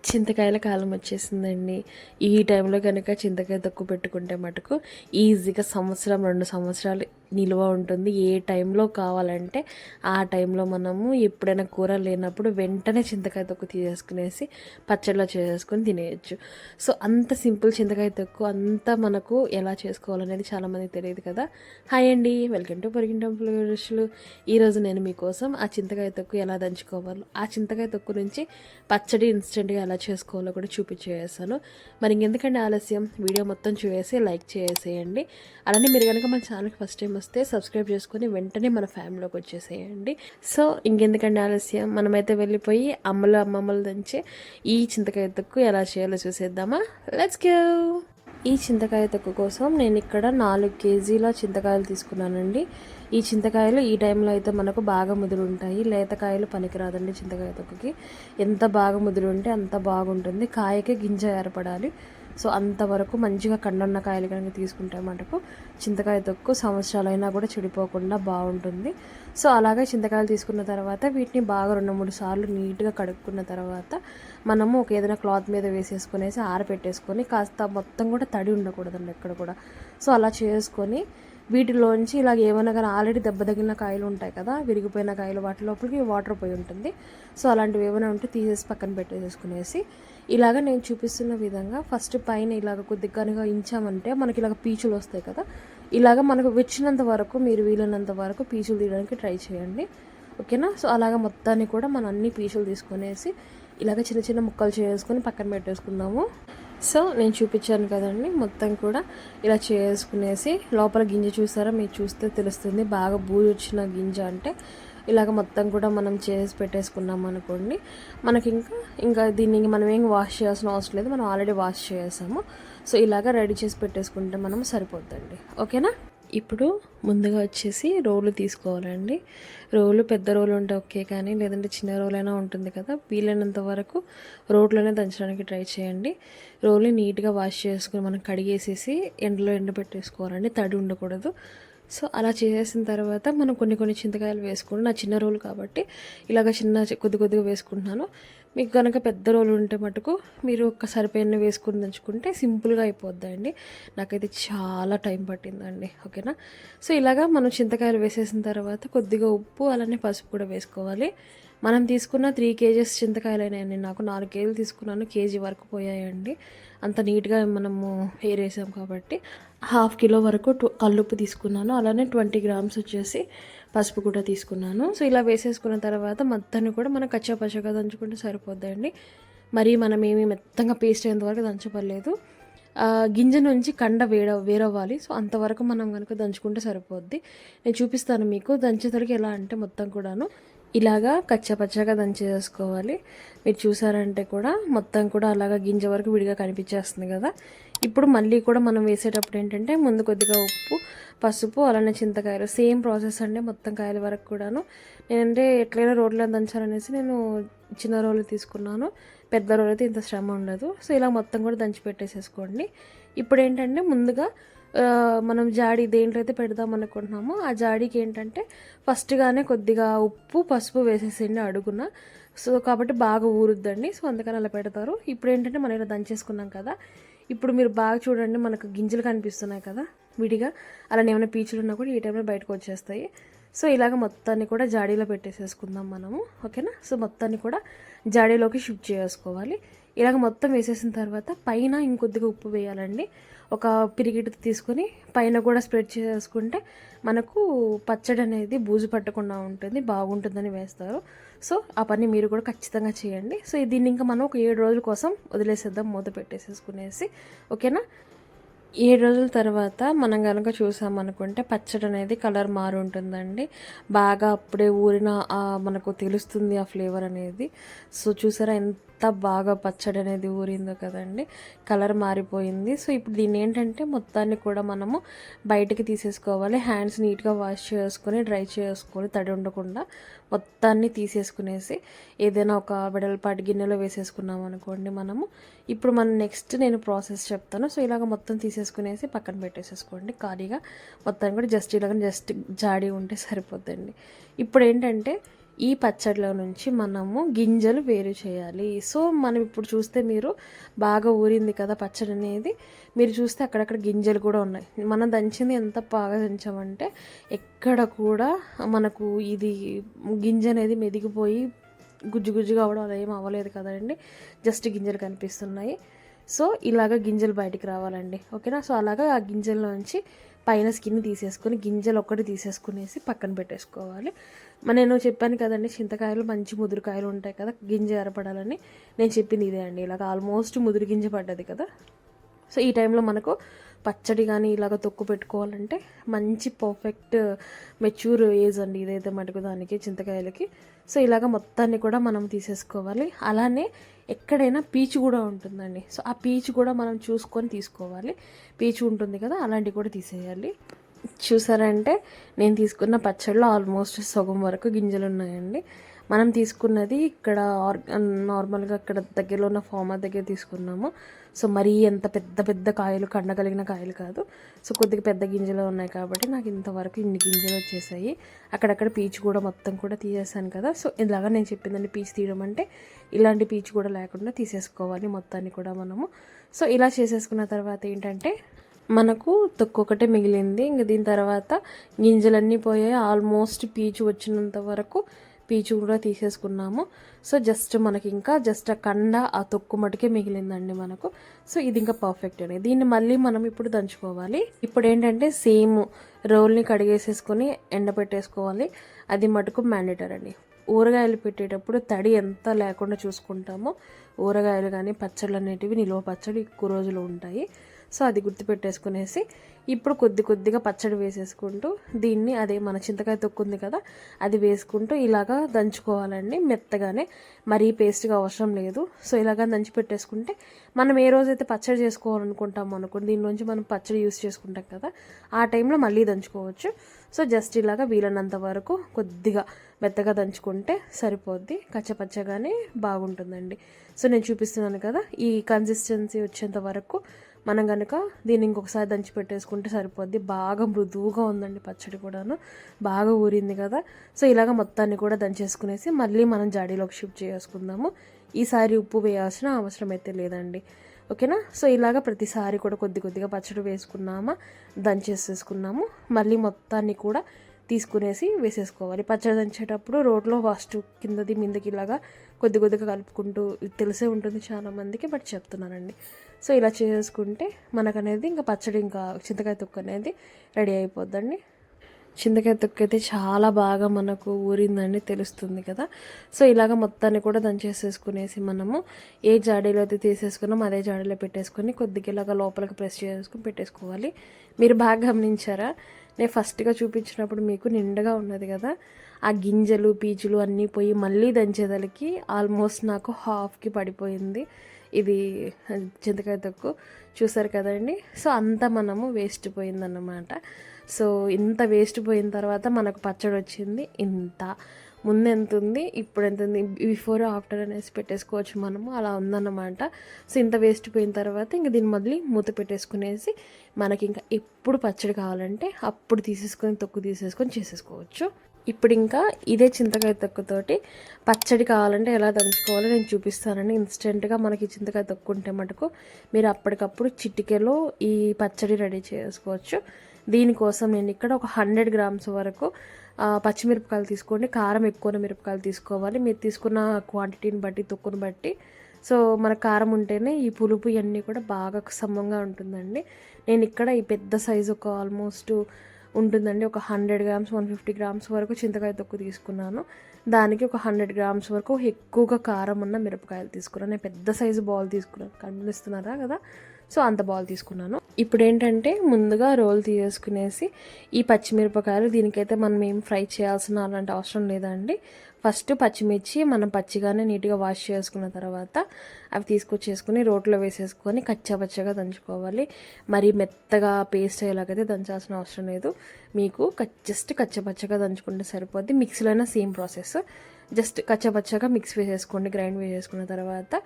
చింతకాయల కాలం వచ్చేసిందండి. ఈ టైంలో కనుక చింతకాయ తొక్కు పెట్టుకుంటే మటుకు ఈజీగా సంవత్సరం 2 సంవత్సరాలు నిల్వ ఉంటుంది. ఏ టైంలో కావాలంటే ఆ టైంలో మనము ఎప్పుడైనా కూర లేనప్పుడు వెంటనే చింతకాయ తొక్కు తీసేసుకునేసి పచ్చడిలో చేసేసుకొని తినేయచ్చు. సో అంత సింపుల్ చింతకాయ తొక్కు అంతా మనకు ఎలా చేసుకోవాలనేది చాలామందికి తెలియదు కదా. హాయ్ అండి, వెల్కమ్ టు పొరిగింటంపుల రుచులు. ఈరోజు నేను మీకోసం ఆ చింతకాయ తొక్కు ఎలా దంచుకోవాలో, ఆ చింతకాయ తొక్కు నుంచి పచ్చడి ఇన్స్టెంట్గా ఎలా చేసుకోవాలో కూడా చూపించేసాను. మరి ఇంకెందుకంటే ఆలస్యం, వీడియో మొత్తం చూసేసి లైక్ చేసేయండి. అలానే మీరు కనుక మన ఛానల్కి ఫస్ట్ టైం వస్తే సబ్స్క్రైబ్ చేసుకొని వెంటనే మన ఫ్యామిలీలోకి వచ్చేసేయండి. సో ఇంకెందుకంటే ఆలస్యం, మనమైతే వెళ్ళిపోయి అమ్మమ్మలు దంచే ఈ చింతకాయ తొక్కు ఎలా చేయాలో చూసేద్దామా. Let's go. ఈ చింతకాయ తొక్కు కోసం నేను ఇక్కడ 4 కేజీల చింతకాయలు తీసుకున్నానండి. ఈ చింతకాయలు ఈ టైంలో అయితే మనకు బాగా ముదురు ఉంటాయి. లేతకాయలు పనికిరాదండి చింతకాయ తొక్కుకి. ఎంత బాగా ముదురు ఉంటే అంత బాగుంటుంది. కాయకి గింజ ఏర్పడాలి. సో అంతవరకు మంచిగా కండున్న కాయలు కనుక తీసుకుంటే మటుకు చింతకాయ తొక్కు సంవత్సరాలైనా కూడా చెడిపోకుండా బాగుంటుంది. సో అలాగే చింతకాయలు తీసుకున్న తర్వాత వీటిని బాగా 2-3 సార్లు నీట్గా కడుక్కున్న తర్వాత మనము ఒక ఏదైనా క్లాత్ మీద వేసేసుకునేసి ఆరబెట్టేసుకొని, కాస్త మొత్తం కూడా తడి ఉండకూడదండి ఎక్కడ కూడా. సో అలా చేసుకొని వీటిలోంచి ఇలాగ ఏమైనా కానీ ఆల్రెడీ దెబ్బ తగిలిన కాయలు ఉంటాయి కదా, విరిగిపోయిన కాయలు, వాటి లోపలికి వాటర్ పోయి ఉంటుంది. సో అలాంటివి ఏమైనా ఉంటే తీసేసి పక్కన పెట్టేసుకునేసి ఇలాగ నేను చూపిస్తున్న విధంగా ఫస్ట్ పైన ఇలాగ కొద్దిగా కనుక ఇంచామంటే మనకి ఇలాగ పీచులు వస్తాయి కదా, ఇలాగ మనకు వచ్చినంత వరకు మీరు వీలైనంత వరకు పీచులు తీయడానికి ట్రై చేయండి. ఓకేనా. సో అలాగ మొత్తాన్ని కూడా మనం అన్ని పీచులు తీసుకునేసి ఇలాగ చిన్న చిన్న ముక్కలు చేసుకొని పక్కన పెట్టేసుకుందాము. సో నేను చూపించాను కదండి, మొత్తం కూడా ఇలా చేసుకునేసి లోపల గింజ చూసారా, మీరు చూస్తే తెలుస్తుంది. బాగా బూజు వచ్చిన గింజ అంటే ఇలాగ మొత్తం కూడా మనం చేసి పెట్టేసుకున్నాం అనుకోండి, మనకి ఇంకా దీన్ని మనం ఏం వాష్ చేయాల్సిన అవసరం లేదు. మనం ఆల్రెడీ వాష్ చేసాము. సో ఇలాగ రెడీ చేసి పెట్టేసుకుంటే మనం సరిపోద్దండి. ఓకేనా. ఇప్పుడు ముందుగా వచ్చేసి రోలు తీసుకోవాలండి. రోలు పెద్ద రోలు ఉంటే ఓకే, కానీ లేదంటే చిన్న రోలు అయినా ఉంటుంది కదా, వీలైనంత వరకు రోట్లోనే దంచడానికి ట్రై చేయండి. రోల్ని నీట్గా వాష్ చేసుకుని మనం కడిగేసేసి ఎండలో ఎండబెట్టేసుకోవాలండి, తడి ఉండకూడదు. సో అలా చేసేసిన తర్వాత మనం కొన్ని చింతకాయలు వేసుకుని, నా చిన్న రోలు కాబట్టి ఇలాగ కొద్దిగా వేసుకుంటున్నాను. మీకు కనుక పెద్ద రోలు ఉంటే మటుకు మీరు ఒక్క సరిపోయిన వేసుకుని దంచుకుంటే సింపుల్గా అయిపోద్దండి. నాకైతే చాలా టైం పట్టిందండి. ఓకేనా. సో ఇలాగా మనం చింతకాయలు వేసేసిన తర్వాత కొద్దిగా ఉప్పు అలానే పసుపు కూడా వేసుకోవాలి. మనం తీసుకున్న 3 కేజెస్ చింతకాయలైనాయండి. నాకు 4 కేజీలు తీసుకున్నాను, కేజీ వరకు పోయాయండి. అంత నీట్గా మనము ఏరేసాం కాబట్టి. 1/2 కిలో వరకు కల్లుప్పు తీసుకున్నాను. అలానే 20 గ్రామ్స్ వచ్చేసి పసుపు కూడా తీసుకున్నాను. సో ఇలా వేసేసుకున్న తర్వాత మొత్తాన్ని కూడా మనం కచ్చాపచ్చగా దంచుకుంటే సరిపోద్దండి. మరి మనం ఏమి మెత్తంగా పేస్ట్ అయ్యేంత వరకు దంచపర్లేదు. గింజ నుంచి కండ వేరవ్వాలి. సో అంతవరకు మనం కనుక దంచుకుంటే సరిపోద్ది. నేను చూపిస్తాను మీకు దంచేసరికి ఎలా అంటే మొత్తం కూడాను ఇలాగా కచ్చపచ్చగా దంచేసుకోవాలి. మీరు చూసారంటే కూడా మొత్తం కూడా అలాగా గింజ వరకు విడిగా కనిపించేస్తుంది కదా. ఇప్పుడు మళ్ళీ కూడా మనం వేసేటప్పుడు ఏంటంటే ముందు కొద్దిగా ఉప్పు, పసుపు, అలానే చింతకాయలు సేమ్ ప్రాసెస్ అండి మొత్తం కాయల వరకు కూడాను. నేనంటే ఎట్లయినా రోడ్లో దంచాలనేసి నేను చిన్న రోలు తీసుకున్నాను. పెద్ద రోలు అయితే ఇంత శ్రమ ఉండదు. సో ఇలా మొత్తం కూడా దంచి పెట్టేసేసుకోండి. ఇప్పుడు ఏంటంటే ముందుగా మనం జాడీ దేంట్లో అయితే పెడదాం అనుకుంటున్నామో ఆ జాడీకి ఏంటంటే ఫస్ట్గానే కొద్దిగా ఉప్పు, పసుపు వేసేసేయండి అడుగున. సో కాబట్టి బాగా ఊరుద్దండి. సో అందుకని అలా పెడతారు. ఇప్పుడు ఏంటంటే మనం ఇలా దంచేసుకున్నాం కదా, ఇప్పుడు మీరు బాగా చూడండి, మనకు గింజలు కనిపిస్తున్నాయి కదా విడిగా. అలానే ఏమైనా పీచులు ఉన్నా కూడా ఈ టైంలో బయటకు వచ్చేస్తాయి. సో ఇలాగ మొత్తాన్ని కూడా జాడీలో పెట్టేసేసుకుందాం మనము. ఓకేనా. సో మొత్తాన్ని కూడా జాడీలోకి షిఫ్ట్ చేసుకోవాలి. ఇలాగ మొత్తం వేసేసిన తర్వాత పైన ఇంకొద్దిగా ఉప్పు వేయాలండి. ఒక పిరిగిటి తీసుకొని పైన కూడా స్ప్రెడ్ చేసుకుంటే మనకు పచ్చడి అనేది బూజు పట్టకుండా ఉంటుంది, బాగుంటుందని వేస్తారు. సో ఆ పని మీరు కూడా ఖచ్చితంగా చేయండి. సో దీన్ని ఇంకా మనం ఒక 7 రోజుల కోసం వదిలేసేద్దాం, మూత పెట్టేసేసుకునేసి. ఓకేనా. 7 రోజుల తర్వాత మనం కనుక చూసామనుకుంటే పచ్చడి అనేది కలర్ మారి ఉంటుందండి. బాగా అప్పుడే ఊరిన మనకు తెలుస్తుంది ఆ ఫ్లేవర్ అనేది. సో చూసారా ఎంత బాగా పచ్చడి అనేది ఊరిందో కదండి, కలర్ మారిపోయింది. సో ఇప్పుడు దీన్ని ఏంటంటే మొత్తాన్ని కూడా మనము బయటకి తీసేసుకోవాలి. హ్యాండ్స్ నీట్గా వాష్ చేసుకొని డ్రై చేసుకోవాలి, తడి ఉండకుండా మొత్తాన్ని తీసేసుకునేసి ఏదైనా ఒక వెడల్పాటి గిన్నెలో వేసేసుకున్నాం అనుకోండి మనము. ఇప్పుడు మనం నెక్స్ట్ నేను ప్రాసెస్ చెప్తాను. సో ఇలాగ మొత్తం తీసేసుకునేసి పక్కన పెట్టేసేసుకోండి ఖాళీగా. మొత్తాన్ని కూడా జస్ట్ ఇలాగ జాడీ ఉంటే సరిపోద్దండి. ఇప్పుడు ఏంటంటే ఈ పచ్చడిలో నుంచి మనము గింజలు వేరు చేయాలి. సో మనం ఇప్పుడు చూస్తే మీరు బాగా ఊరింది కదా పచ్చడి అనేది, మీరు చూస్తే అక్కడక్కడ గింజలు కూడా ఉన్నాయి. మనం దంచింది ఎంత బాగా దంచామంటే ఎక్కడ కూడా మనకు ఇది గింజ అనేది మెదిగిపోయి గుజ్జు గుజ్జుగా అవ్వడం అలా ఏం అవ్వలేదు కదండి, జస్ట్ గింజలు కనిపిస్తున్నాయి. సో ఇలాగ గింజలు బయటికి రావాలండి, ఓకేనా. సో అలాగా ఆ గింజల్లోంచి పైన స్కిన్ తీసేసుకొని గింజలు ఒక్కటి తీసేసుకునేసి పక్కన పెట్టేసుకోవాలి. నేను చెప్పాను కదండి, చింతకాయలు మంచి ముదురుకాయలు ఉంటాయి కదా గింజ ఏర్పడాలని, నేను చెప్పింది ఇదే అండి. ఇలాగ ఆల్మోస్ట్ ముదురు గింజ పడ్డది కదా. సో ఈ టైంలో మనకు పచ్చడి కానీ ఇలాగ తొక్కు పెట్టుకోవాలంటే మంచి పర్ఫెక్ట్ మెచ్యూర్ ఏజ్ అండి ఇదైతే మటుకు దానికి చింతకాయలకి. సో ఇలాగ మొత్తాన్ని కూడా మనం తీసేసుకోవాలి. అలానే ఎక్కడైనా పీచు కూడా ఉంటుందండి, సో ఆ పీచు కూడా మనం చూసుకొని తీసుకోవాలి. పీచు ఉంటుంది కదా, అలాంటివి కూడా తీసేయాలి. చూసారంటే నేను తీసుకున్న పచ్చడిలో ఆల్మోస్ట్ సగం వరకు గింజలు ఉన్నాయండి. మనం తీసుకున్నది ఇక్కడ నార్మల్గా ఇక్కడ దగ్గరలో ఉన్న ఫార్మర్ దగ్గర తీసుకున్నాము. సో మరీ ఎంత పెద్ద పెద్ద కాయలు కండగలిగిన కాయలు కాదు, సో కొద్దిగా పెద్ద గింజలు ఉన్నాయి కాబట్టి నాకు ఇంతవరకు ఇన్ని గింజలు వచ్చేసాయి. అక్కడక్కడ పీచు కూడా మొత్తం కూడా తీసేసాను కదా. సో ఇలాగా నేను చెప్పిందండి, పీచు తీయడం అంటే ఇలాంటి పీచు కూడా లేకుండా తీసేసుకోవాలి మొత్తాన్ని కూడా మనము. సో ఇలా చేసేసుకున్న తర్వాత ఏంటంటే మనకు తొక్కొకటే మిగిలింది. ఇంక దీని తర్వాత గింజలన్నీ పోయాయి, ఆల్మోస్ట్ పీచు వచ్చినంత వరకు పీచు కూడా తీసేసుకున్నాము. సో జస్ట్ మనకి ఇంకా జస్ట్ ఆ కండ ఆ తొక్కు మటుకే మిగిలిందండి మనకు. సో ఇది ఇంకా పర్ఫెక్ట్ అండి. దీన్ని మళ్ళీ మనం ఇప్పుడు దంచుకోవాలి. ఇప్పుడు ఏంటంటే సేమ్ రోల్ని కడిగేసేసుకొని ఎండబెట్టేసుకోవాలి, అది మటుకు మ్యాండేటరీ అండి. ఊరగాయలు పెట్టేటప్పుడు తడి ఎంత లేకుండా చూసుకుంటామో ఊరగాయలు కానీ పచ్చళ్ళు అనేటివి నిల్వ పచ్చడి ఎక్కువ రోజులు ఉంటాయి. సో అది గుర్తుపెట్టేసుకునేసి ఇప్పుడు కొద్ది కొద్దిగా పచ్చడి వేసేసుకుంటూ దీన్ని అదే మన చింతకాయ తొక్కుంది కదా అది వేసుకుంటూ ఇలాగా దంచుకోవాలండి మెత్తగానే, మరీ పేస్ట్గా అవసరం లేదు. సో ఇలాగా దంచి పెట్టేసుకుంటే మనం ఏ రోజైతే పచ్చడి చేసుకోవాలనుకుంటామో అనుకోండి, దీనిలోంచి మనం పచ్చడి యూస్ చేసుకుంటాం కదా, ఆ టైంలో మళ్ళీ దంచుకోవచ్చు. సో జస్ట్ ఇలాగా వీలైనంత వరకు కొద్దిగా మెత్తగా దంచుకుంటే సరిపోద్ది, కచ్చపచ్చగానే బాగుంటుందండి. సో నేను చూపిస్తున్నాను కదా, ఈ కన్సిస్టెన్సీ వచ్చేంత వరకు మనం కనుక దీన్ని ఇంకొకసారి దంచి పెట్టేసుకుంటే సరిపోద్ది. బాగా మృదువుగా ఉందండి పచ్చడి కూడాను, బాగా ఊరింది కదా. సో ఇలాగ మొత్తాన్ని కూడా దంచేసుకునేసి మళ్ళీ మనం జాడీలోకి షిఫ్ట్ చేసుకుందాము. ఈసారి ఉప్పు వేయాల్సిన అవసరం అయితే లేదండి, ఓకేనా. సో ఇలాగ ప్రతిసారి కూడా కొద్ది కొద్దిగా పచ్చడి వేసుకున్నామా, దంచేసేసుకున్నాము, మళ్ళీ మొత్తాన్ని కూడా తీసుకునేసి వేసేసుకోవాలి. పచ్చడి దంచేటప్పుడు రోట్లో ఫస్ట్ కిందది మీదకి ఇలాగా కొద్ది కొద్దిగా కలుపుకుంటూ, తెలిసే ఉంటుంది చాలామందికి బట్ చెప్తున్నానండి. సో ఇలా చేసుకుంటే మనకనేది ఇంకా పచ్చడి, ఇంకా చింతకాయ తొక్కు అనేది రెడీ అయిపోద్దండి. చింతకాయ తొక్కు అయితే చాలా బాగా మనకు ఊరిందండి, తెలుస్తుంది కదా. సో ఇలాగ మొత్తాన్ని కూడా దంచేసేసుకునేసి మనము ఏ జాడీలో అయితే తీసేసుకున్నామో అదే జాడీలో పెట్టేసుకొని కొద్దిగా ఇలాగ లోపలికి ప్రెస్ చేసుకుని పెట్టేసుకోవాలి. మీరు బాగా గమనించారా, నేను ఫస్ట్గా చూపించినప్పుడు మీకు నిండుగా ఉన్నది కదా, ఆ గింజలు పీచులు అన్నీ పోయి మళ్ళీ దంచేదలకి ఆల్మోస్ట్ నాకు హాఫ్కి పడిపోయింది ఇది చింతకాయ తొక్కు, చూసారు కదండి. సో అంతా మనము వేస్ట్ పోయిందన్నమాట. సో ఇంత వేస్ట్ పోయిన తర్వాత మనకు పచ్చడి వచ్చింది ఇంత. ముందు ఎంత ఉంది, ఇప్పుడు ఎంత ఉంది, బిఫోర్ ఆఫ్టర్ అనేసి పెట్టేసుకోవచ్చు మనము, అలా ఉందన్నమాట. సో ఇంత వేస్ట్ పోయిన తర్వాత ఇంక దీన్ని మళ్ళీ మూత పెట్టేసుకునేసి మనకి ఇంకా ఎప్పుడు పచ్చడి కావాలంటే అప్పుడు తీసేసుకొని తొక్కు తీసేసుకొని చేసేసుకోవచ్చు. ఇప్పుడు ఇంకా ఇదే చింతకాయ తొక్కుతోటి పచ్చడి కావాలంటే ఎలా దంచుకోవాలో నేను చూపిస్తానండి. ఇన్స్టెంట్గా మనకి చింతకాయ తొక్కు ఉంటే మటుకు మీరు అప్పటికప్పుడు చిటికెలో ఈ పచ్చడి రెడీ చేసుకోవచ్చు. దీనికోసం నేను ఇక్కడ ఒక 100 గ్రామ్స్ వరకు పచ్చిమిరపకాయలు తీసుకోండి. కారం ఎక్కువ మిరపకాయలు తీసుకోవాలి, మీరు తీసుకున్న క్వాంటిటీని బట్టి తొక్కుని బట్టి. సో మన కారం ఉంటేనే ఈ పులుపు ఇవన్నీ కూడా బాగా సమంగా ఉంటుందండి. నేను ఇక్కడ ఈ పెద్ద సైజు ఒక ఆల్మోస్ట్ ఉంటుందండి, ఒక 100 గ్రామ్స్ 150 గ్రామ్స్ వరకు చింతకాయ తొక్కు తీసుకున్నాను. దానికి ఒక 100 గ్రామ్స్ వరకు ఎక్కువగా కారం ఉన్న మిరపకాయలు తీసుకున్నాను. నేను పెద్ద సైజు బాల్ తీసుకున్నాను, కనిపిస్తున్నారా కదా. సో అంత బాల్ తీసుకున్నాను. ఇప్పుడు ఏంటంటే ముందుగా రోల్ తీసేసుకునేసి ఈ పచ్చిమిరపకాయలు, దీనికైతే మనం ఏం ఫ్రై చేయాల్సిన అలాంటి అవసరం లేదండి. ఫస్ట్ పచ్చిమిర్చి మనం పచ్చిగానే నీట్గా వాష్ చేసుకున్న తర్వాత అవి తీసుకొచ్చేసుకుని రోట్లో వేసేసుకొని కచ్చాపచ్చగా దంచుకోవాలి. మరి మెత్తగా పేస్ట్ అయ్యేలాగైతే దంచాల్సిన అవసరం లేదు, మీకు జస్ట్ కచ్చపచ్చగా దంచుకుంటే సరిపోద్ది. మిక్సీలో అయినా సేమ్ ప్రాసెస్. జస్ట్ కచ్చపచ్చగా మిక్స్ వేసేసుకోండి, గ్రైండ్ వేసేసుకున్న తర్వాత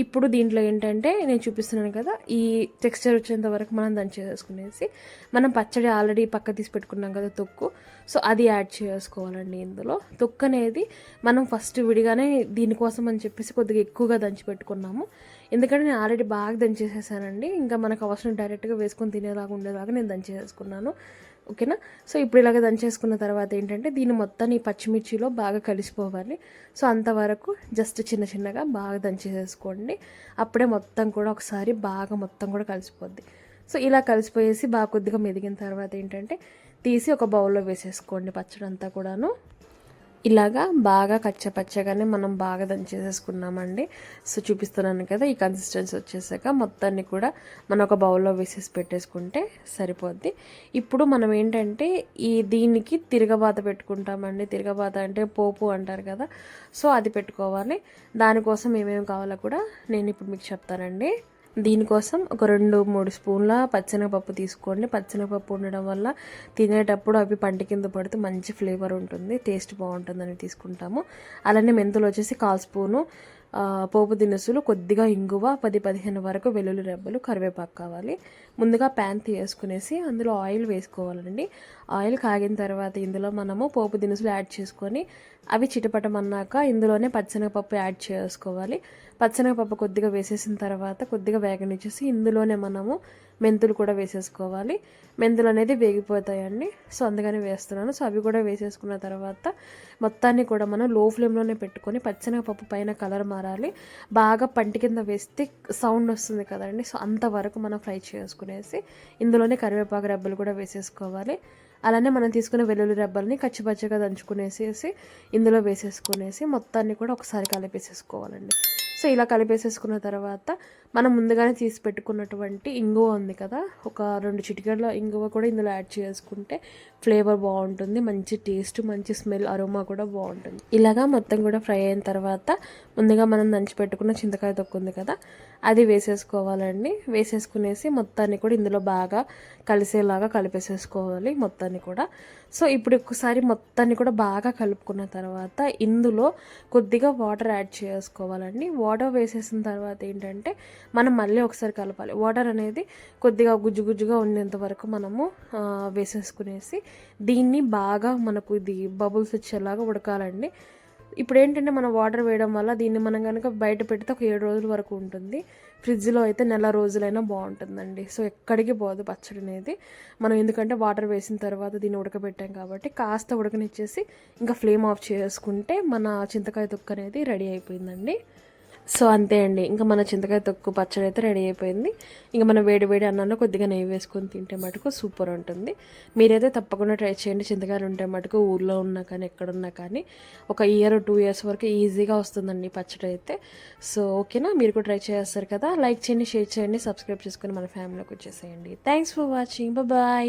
ఇప్పుడు దీంట్లో ఏంటంటే నేను చూపిస్తున్నాను కదా, ఈ టెక్స్చర్ వచ్చేంత వరకు మనం దంచేసుకునేసి మనం పచ్చడి ఆల్రెడీ పక్క తీసి పెట్టుకున్నాం కదా తొక్కు, సో అది యాడ్ చేసుకోవాలండి. ఇందులో తొక్కు అనేది మనం ఫస్ట్ విడిగానే దీనికోసం అని చెప్పేసి కొద్దిగా ఎక్కువగా దంచి పెట్టుకున్నాము, ఎందుకంటే నేను ఆల్రెడీ బాగా దంచేసేసానండి. ఇంకా మనకు అవసరం డైరెక్ట్గా వేసుకొని తినేలాగా ఉండేలాగా నేను దంచేసుకున్నాను. ఓకేనా. సో ఇప్పుడు ఇలాగ దంచేసుకున్న తర్వాత ఏంటంటే దీన్ని మొత్తాన్ని ఈ పచ్చిమిర్చిలో బాగా కలిసిపోవాలి. సో అంతవరకు జస్ట్ చిన్నగా బాగా దంచేసేసుకోండి. అప్పుడే మొత్తం కూడా ఒకసారి బాగా మొత్తం కూడా కలిసిపోద్ది. సో ఇలా కలిసిపోయేసి బాగా కొద్దిగా మెదిగిన తర్వాత ఏంటంటే తీసి ఒక బౌల్లో వేసేసుకోండి పచ్చడి అంతా కూడాను. ఇలాగా బాగా కచ్చపచ్చగానే మనం బాగా దంచేసేసుకున్నామండి. సో చూపిస్తున్నాను కదా, ఈ కన్సిస్టెన్సీ వచ్చేసాక మొత్తాన్ని కూడా మనం ఒక బౌల్లో వేసేసి పెట్టేసుకుంటే సరిపోద్ది. ఇప్పుడు మనం ఏంటంటే దీనికి తిరగబాత పెట్టుకుంటామండి. తిరగబాత అంటే పోపు అంటారు కదా, సో అది పెట్టుకోవాలి. దానికోసం ఏమేమి కావాలో కూడా నేను ఇప్పుడు మీకు చెప్తానండి. దీనికోసం ఒక 2-3 స్పూన్ల పచ్చెనగపప్పు తీసుకోండి. పచ్చెనగపప్పు ఉండడం వల్ల తినేటప్పుడు అవి పంట కింద పడితే మంచి ఫ్లేవర్ ఉంటుంది, టేస్ట్ బాగుంటుందని తీసుకుంటాము. అలానే మెంతులు వచ్చేసి 1/4 స్పూను, పోపు దినుసులు, కొద్దిగా ఇంగువ, 10-15 వరకు వెల్లుల్లి రెబ్బలు, కరివేపాకు కావాలి. ముందుగా ప్యాన్ తీసుకునేసి అందులో ఆయిల్ వేసుకోవాలండి. ఆయిల్ కాగిన తర్వాత ఇందులో మనము పోపు దినుసులు యాడ్ చేసుకొని అవి చిటపటమన్నాక ఇందులోనే పచ్చెనగపప్పు యాడ్ చేసుకోవాలి. పచ్చెనగపప్పు కొద్దిగా వేసేసిన తర్వాత కొద్దిగా వేగనిచ్చేసి ఇందులోనే మనము మెంతులు కూడా వేసేసుకోవాలి. మెంతులు అనేది వేగిపోతాయండి, సో అందుకని వేస్తున్నాను. సో అవి కూడా వేసేసుకున్న తర్వాత మొత్తాన్ని కూడా మనం లో ఫ్లేమ్లోనే పెట్టుకొని పచ్చెనగపప్పు పైన కలర్ మారాలి, బాగా పంటి కింద వేస్తే సౌండ్ వస్తుంది కదండి, సో అంతవరకు మనం ఫ్రై చేసుకునేసి ఇందులోనే కరివేపాకు రెబ్బలు కూడా వేసేసుకోవాలి. అలానే మనం తీసుకునే వెల్లుల్లి రెబ్బల్ని కచ్చిపచ్చిగా దంచుకునేసేసి ఇందులో వేసేసుకునేసి మొత్తాన్ని కూడా ఒకసారి కలిపేసేసుకోవాలండి. సో ఇలా కలిపేసేసుకున్న తర్వాత మనం ముందుగానే తీసి పెట్టుకున్నటువంటి ఇంగువ ఉంది కదా, ఒక 2 చిటికెళ్ళ ఇంగువ కూడా ఇందులో యాడ్ చేసుకుంటే ఫ్లేవర్ బాగుంటుంది, మంచి టేస్ట్, మంచి స్మెల్, అరోమా కూడా బాగుంటుంది. ఇలాగా మొత్తం కూడా ఫ్రై అయిన తర్వాత ముందుగా మనం దంచి పెట్టుకున్న చింతకాయ తొక్కు ఉంది కదా, అది వేసేసుకోవాలండి. వేసేసుకునేసి మొత్తాన్ని కూడా ఇందులో బాగా కలిసేలాగా కలిపేసేసుకోవాలి మొత్తాన్ని కూడా. సో ఇప్పుడు ఒకసారి మొత్తాన్ని కూడా బాగా కలుపుకున్న తర్వాత ఇందులో కొద్దిగా వాటర్ యాడ్ చేసుకోవాలండి. వాటర్ వేసేసిన తర్వాత ఏంటంటే మనం మళ్ళీ ఒకసారి కలపాలి. వాటర్ అనేది కొద్దిగా గుజ్జుగా ఉండేంత వరకు మనము వేసేసుకునేసి దీన్ని బాగా మనకు ఇది బబుల్స్ వచ్చేలాగా ఉడకాలండి. ఇప్పుడు ఏంటంటే మనం వాటర్ వేయడం వల్ల దీన్ని మనం కనుక బయట పెడితే ఒక 7 రోజుల వరకు ఉంటుంది, ఫ్రిడ్జ్లో అయితే నెల రోజులైనా బాగుంటుందండి. సో ఎక్కడికి పోదు పచ్చడి అనేది. మనం ఎందుకంటే వాటర్ వేసిన తర్వాత దీన్ని ఉడకబెట్టాం కాబట్టి కాస్త ఉడకనిచ్చేసి ఇంకా ఫ్లేమ్ ఆఫ్ చేసుకుంటే మన చింతకాయ తొక్కు అనేది రెడీ అయిపోయిందండి. సో అంతే అండి, ఇంకా మన చింతకాయ తొక్కు పచ్చడి అయితే రెడీ అయిపోయింది. ఇంకా మనం వేడి అన్నంలో కొద్దిగా నెయ్యి వేసుకొని తింటే మటుకు సూపర్ ఉంటుంది. మీరైతే తప్పకుండా ట్రై చేయండి. చింతకాయలు ఉంటే మటుకు ఊళ్ళో ఉన్నా కానీ ఎక్కడున్నా కానీ ఒక 1-2 ఇయర్స్ వరకు ఈజీగా వస్తుందండి పచ్చడి అయితే. సో ఓకేనా, మీరు కూడా ట్రై చేస్తారు కదా. లైక్ చేయండి, షేర్ చేయండి, సబ్స్క్రైబ్ చేసుకొని మన ఫ్యామిలీలోకి వచ్చేసేయండి. Thanks for watching, bye.